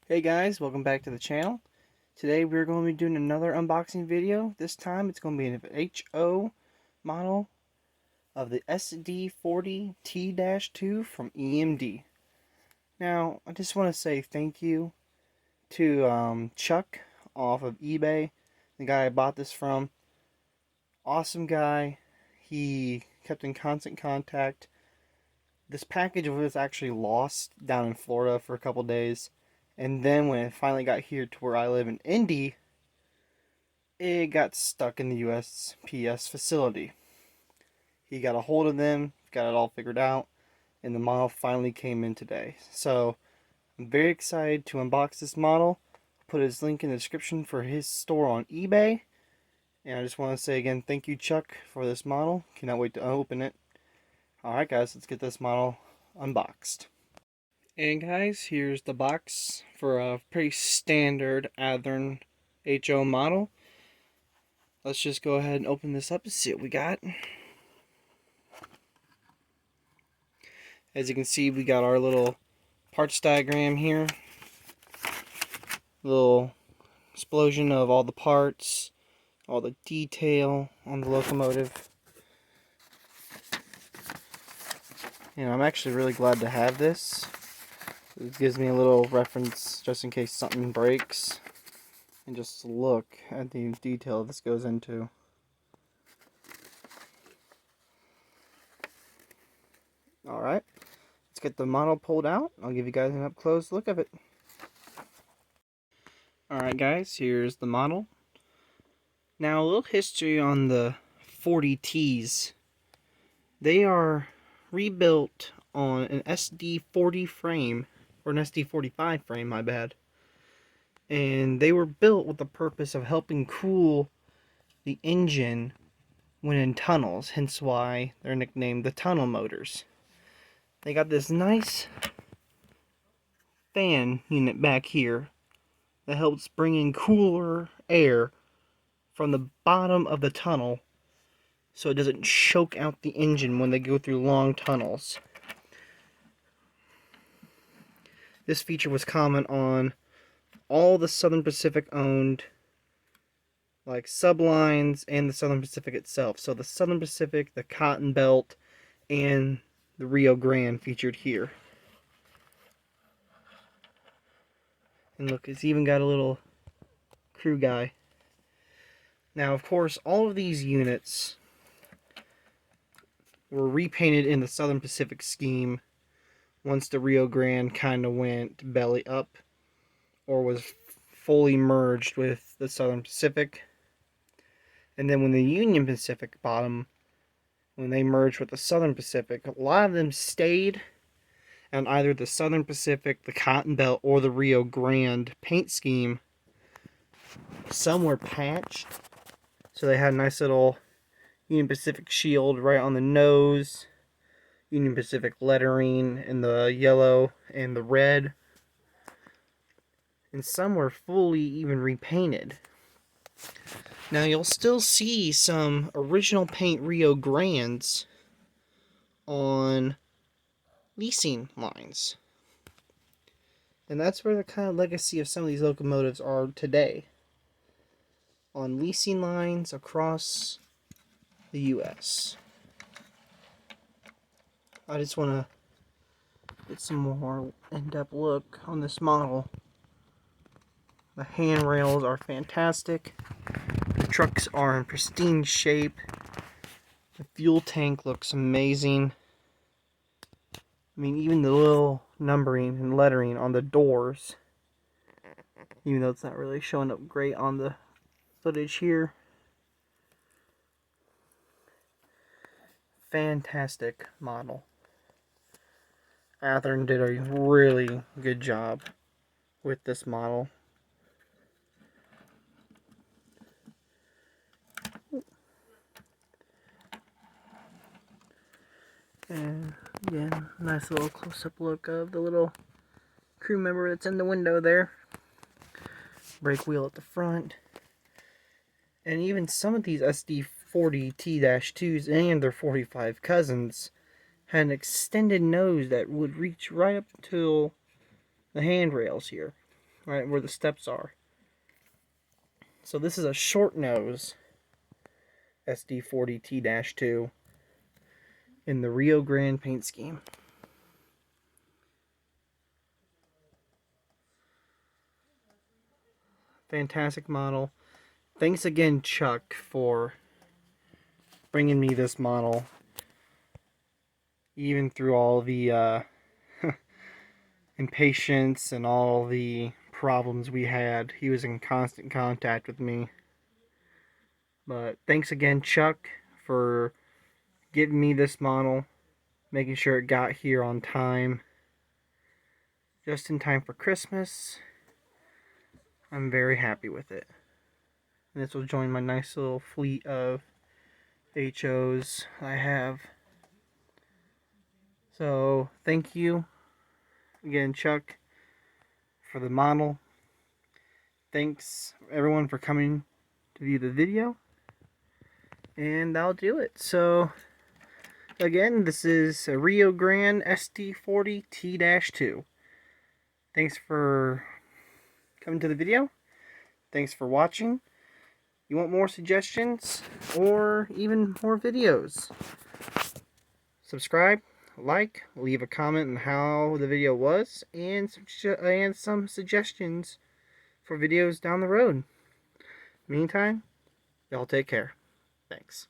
Hey guys, welcome back to the channel. Today we're going to be doing another unboxing video. This time it's going to be an HO model of the SD40T-2 from EMD. Now, I just want to say thank you to Chuck off of eBay, the guy I bought this from. Awesome guy. He kept in constant contact. This package was actually lost down in Florida for a couple days. And then when it finally got here to where I live in Indy, it got stuck in the USPS facility. He got a hold of them, got it all figured out, and the model finally came in today. So I'm very excited to unbox this model. I'll put his link in the description for his store on eBay. And I just want to say again, thank you, Chuck, for this model. Cannot wait to open it. Alright guys, let's get this model unboxed. And guys, here's the box for a pretty standard Athearn HO model. Let's just go ahead and open this up and see what we got. As you can see, we got our little parts diagram here. Little explosion of all the parts, all the detail on the locomotive. And I'm actually really glad to have this. It gives me a little reference just in case something breaks. And just look at the detail this goes into. Alright, let's get the model pulled out. I'll give you guys an up close look of it. Alright guys, here's the model. Now a little history on the 40Ts. They are rebuilt on an SD40 frame, or an SD45 frame, my bad. And they were built with the purpose of helping cool the engine when in tunnels, hence why they're nicknamed the tunnel motors. They got this nice fan unit back here that helps bring in cooler air from the bottom of the tunnel so it doesn't choke out the engine when they go through long tunnels. This feature was common on all the Southern Pacific owned like sublines and the Southern Pacific itself. So the Southern Pacific, the Cotton Belt, and the Rio Grande featured here. And look, it's even got a little crew guy. Now, of course, all of these units were repainted in the Southern Pacific scheme once the Rio Grande kind of went belly up or was fully merged with the Southern Pacific. And then when the Union Pacific bottom, when they merged with the Southern Pacific, a lot of them stayed on either the Southern Pacific, the Cotton Belt, or the Rio Grande paint scheme. Some were patched, so they had a nice little Union Pacific shield right on the nose, Union Pacific lettering in the yellow and the red, and some were fully even repainted. Now you'll still see some original paint Rio Grandes on leasing lines. And that's where the kind of legacy of some of these locomotives are today. On leasing lines across the US. I just want to get some more in-depth look on this model. The handrails are fantastic. The trucks are in pristine shape. The fuel tank looks amazing. I mean, even the little numbering and lettering on the doors, even though it's not really showing up great on the footage here. Fantastic model. Athearn did a really good job with this model. And again, nice little close-up look of the little crew member that's in the window there. Brake wheel at the front. And even some of these SD40T-2s and their 45 cousins had an extended nose that would reach right up until the handrails here. right where the steps are. So this is a short nose SD40T-2 in the Rio Grande paint scheme. Fantastic model. Thanks again, Chuck, for bringing me this model, even through all the impatience and all the problems we had. He was in constant contact with me. But thanks again, Chuck, for giving me this model, making sure it got here on time, just in time for Christmas. I'm very happy with it. And this will join my nice little fleet of HOs I have. So thank you again, Chuck, for the model. Thanks everyone for coming to view the video. And that'll do it. So again, this is a Rio Grande SD40T-2. Thanks for coming to the video. Thanks for watching. You want more suggestions or even more videos? Subscribe, like, leave a comment on how the video was, and some suggestions for videos down the road. Meantime, y'all take care. Thanks.